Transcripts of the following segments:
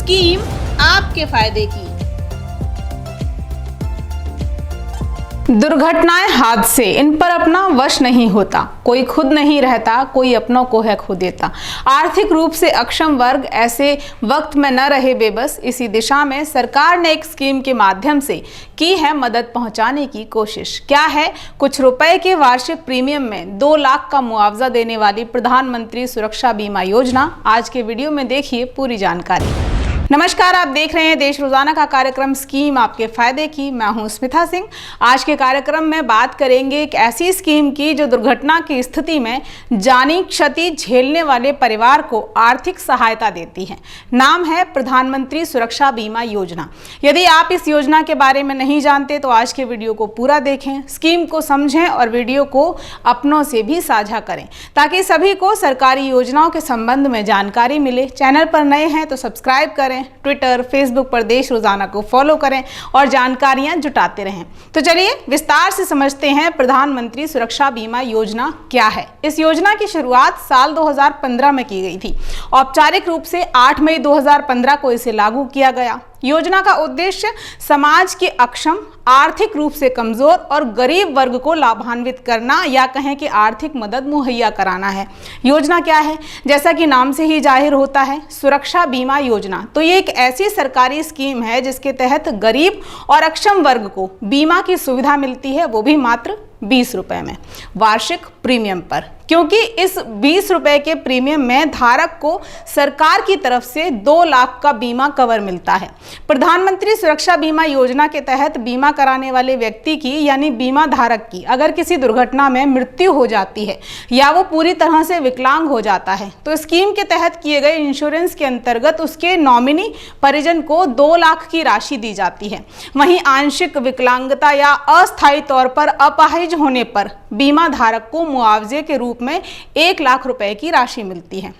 Scheme आपके फायदे की। दुर्घटनाएं, हादसे, इन पर अपना वश नहीं होता। कोई खुद नहीं रहता, कोई अपनों को है खो देता। आर्थिक रूप से अक्षम वर्ग ऐसे वक्त में न रहे बेबस। इसी दिशा में सरकार ने एक स्कीम के माध्यम से की है मदद पहुंचाने की कोशिश। क्या है? कुछ रुपए के वार्षिक प्रीमियम में 2 लाख का मुआवजा देने वाली प्रधानमंत्री सुरक्षा बीमा योजना। आज के वीडियो में देखिए पूरी जानकारी। नमस्कार, आप देख रहे हैं देश रोजाना का कार्यक्रम स्कीम आपके फायदे की। मैं हूं स्मिता सिंह। आज के कार्यक्रम में बात करेंगे एक ऐसी स्कीम की जो दुर्घटना की स्थिति में जानी क्षति झेलने वाले परिवार को आर्थिक सहायता देती है। नाम है प्रधानमंत्री सुरक्षा बीमा योजना। यदि आप इस योजना के बारे में नहीं जानते तो आज के वीडियो को पूरा देखें, स्कीम को समझें और वीडियो को अपनों से भी साझा करें ताकि सभी को सरकारी योजनाओं के संबंध में जानकारी मिले। चैनल पर नए हैं तो सब्सक्राइब करें, ट्विटर, फेसबुक पर देश रोजाना को फॉलो करें और जानकारियां जुटाते रहें। तो चलिए विस्तार से समझते हैं प्रधानमंत्री सुरक्षा बीमा योजना क्या है। इस योजना की शुरुआत साल 2015 में की गई थी। औपचारिक रूप से 8 मई 2015 को इसे लागू किया गया। योजना का उद्देश्य समाज के अक्षम, आर्थिक रूप से कमजोर और गरीब वर्ग को लाभान्वित करना या कहें कि आर्थिक मदद मुहैया कराना है। योजना क्या है? जैसा कि नाम से ही जाहिर होता है, सुरक्षा बीमा योजना। तो ये एक ऐसी सरकारी स्कीम है जिसके तहत गरीब और अक्षम वर्ग को बीमा की सुविधा मिलती है, वो भी मात्र 20 रुपए में वार्षिक प्रीमियम पर। क्योंकि इस 20 रुपए के प्रीमियम में धारक को सरकार की तरफ से 2 लाख का बीमा कवर मिलता है। प्रधानमंत्री सुरक्षा बीमा योजना के तहत बीमा कराने वाले व्यक्ति की यानी बीमा धारक की अगर किसी दुर्घटना में मृत्यु हो जाती है या वो पूरी तरह से विकलांग हो जाता है तो स्कीम के तहत किए गए इंश्योरेंस के अंतर्गत उसके नॉमिनी परिजन को 2 लाख की राशि दी जाती है। वहीं आंशिक विकलांगता या अस्थायी तौर पर अपाहिज होने पर बीमा धारक को मुआवजे के रूप में 1 लाख रुपए की राशि मिलती है।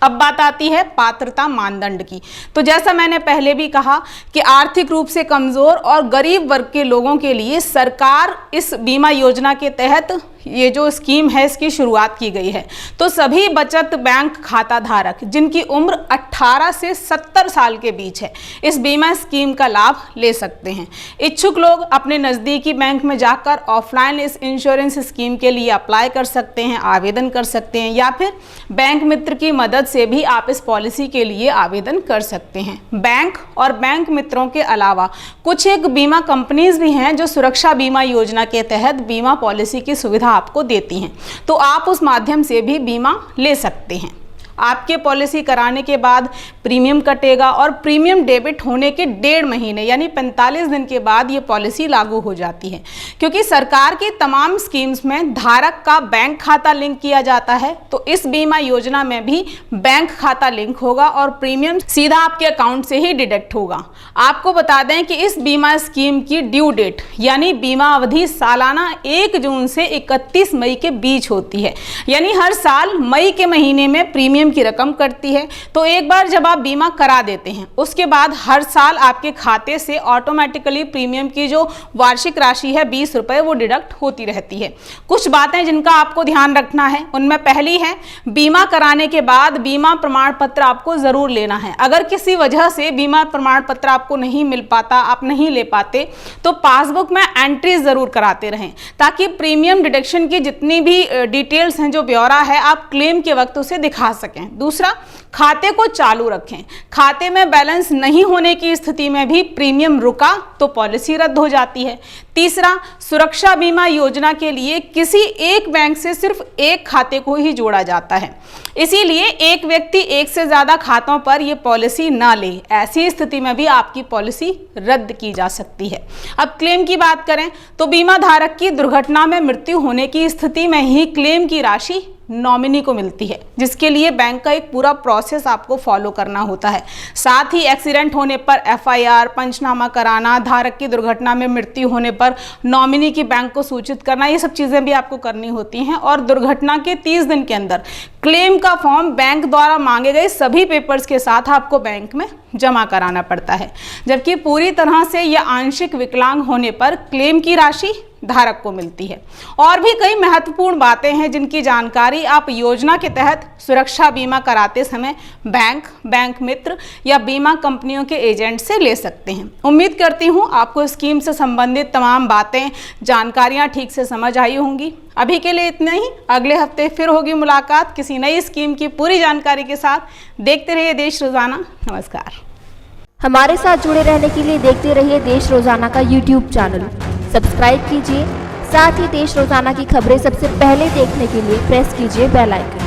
अब बात आती है पात्रता मानदंड की। तो जैसा मैंने पहले भी कहा कि आर्थिक रूप से कमजोर और गरीब वर्ग के लोगों के लिए सरकार इस बीमा योजना के तहत ये जो स्कीम है इसकी शुरुआत की गई है। तो सभी बचत बैंक खाता धारक जिनकी उम्र 18 से 70 साल के बीच है इस बीमा स्कीम का लाभ ले सकते हैं। इच्छुक लोग अपने नज़दीकी बैंक में जाकर ऑफलाइन इस इंश्योरेंस स्कीम के लिए अप्लाई कर सकते हैं, आवेदन कर सकते हैं, या फिर बैंक मित्र की मदद से भी आप इस पॉलिसी के लिए आवेदन कर सकते हैं। बैंक और बैंक मित्रों के अलावा कुछ एक बीमा कंपनीज भी हैं जो सुरक्षा बीमा योजना के तहत बीमा पॉलिसी की सुविधा आपको देती हैं, तो आप उस माध्यम से भी बीमा ले सकते हैं। आपके पॉलिसी कराने के बाद प्रीमियम कटेगा और प्रीमियम डेबिट होने के 1.5 महीने यानी 45 दिन के बाद ये पॉलिसी लागू हो जाती है। क्योंकि सरकार की तमाम स्कीम्स में धारक का बैंक खाता लिंक किया जाता है तो इस बीमा योजना में भी बैंक खाता लिंक होगा और प्रीमियम सीधा आपके अकाउंट से ही डिडक्ट होगा। आपको बता दें कि इस बीमा स्कीम की ड्यू डेट यानी बीमा अवधि सालाना 1 जून से 31 मई के बीच होती है। यानी हर साल मई के महीने में प्रीमियम की रकम कटती है। तो एक बार जब आप बीमा करा देते हैं उसके बाद हर साल आपके खाते से ऑटोमेटिकली प्रीमियम की जो वार्षिक राशि है 20 रुपए वो डिडक्ट होती रहती है। कुछ बातें जिनका आपको ध्यान रखना है उनमें पहली है बीमा कराने के बाद बीमा प्रमाण पत्र आपको जरूर लेना है। अगर किसी वजह से बीमा प्रमाण पत्र आपको नहीं मिल पाता, आप नहीं ले पाते तो पासबुक में एंट्री जरूर कराते रहें ताकि प्रीमियम डिडक्शन की जितनी भी डिटेल्स हैं, जो ब्यौरा है, आप क्लेम के वक्त उसे दिखा सकें। दूसरा, खाते को चालू रखें। खाते में बैलेंस नहीं होने की स्थिति में भी प्रीमियम रुका तो पॉलिसी रद्द हो जाती है। तीसरा, सुरक्षा बीमा योजना के लिए किसी एक बैंक से सिर्फ एक खाते को ही जोड़ा जाता है, इसीलिए एक व्यक्ति एक से ज्यादा खातों पर यह पॉलिसी ना ले। ऐसी स्थिति में भी आपकी पॉलिसी रद्द की जा सकती है। अब क्लेम की बात करें तो बीमा धारक की दुर्घटना में मृत्यु होने की स्थिति में ही क्लेम की राशि नॉमिनी को मिलती है, जिसके लिए बैंक का एक पूरा प्रोसेस आपको फॉलो करना होता है। साथ ही एक्सीडेंट होने पर एफआईआर, पंचनामा कराना, धारक की दुर्घटना में मृत्यु होने पर नॉमिनी की बैंक को सूचित करना, ये सब चीज़ें भी आपको करनी होती हैं। और दुर्घटना के 30 दिन के अंदर क्लेम का फॉर्म बैंक द्वारा मांगे गए सभी पेपर्स के साथ आपको बैंक में जमा कराना पड़ता है। जबकि पूरी तरह से या आंशिक विकलांग होने पर क्लेम की राशि धारक को मिलती है। और भी कई महत्वपूर्ण बातें हैं जिनकी जानकारी आप योजना के तहत सुरक्षा बीमा कराते समय बैंक मित्र या बीमा कंपनियों के एजेंट से ले सकते हैं। उम्मीद करती हूँ आपको स्कीम से संबंधित तमाम बातें, जानकारियाँ ठीक से समझ आई होंगी। अभी के लिए इतना ही। अगले हफ्ते फिर होगी मुलाकात किसी नई स्कीम की पूरी जानकारी के साथ। देखते रहिए देश रोजाना। नमस्कार। हमारे साथ जुड़े रहने के लिए देखते रहिए देश रोजाना का YouTube चैनल सब्सक्राइब कीजिए। साथ ही देश रोजाना की खबरें सबसे पहले देखने के लिए प्रेस कीजिए बेल आइकन।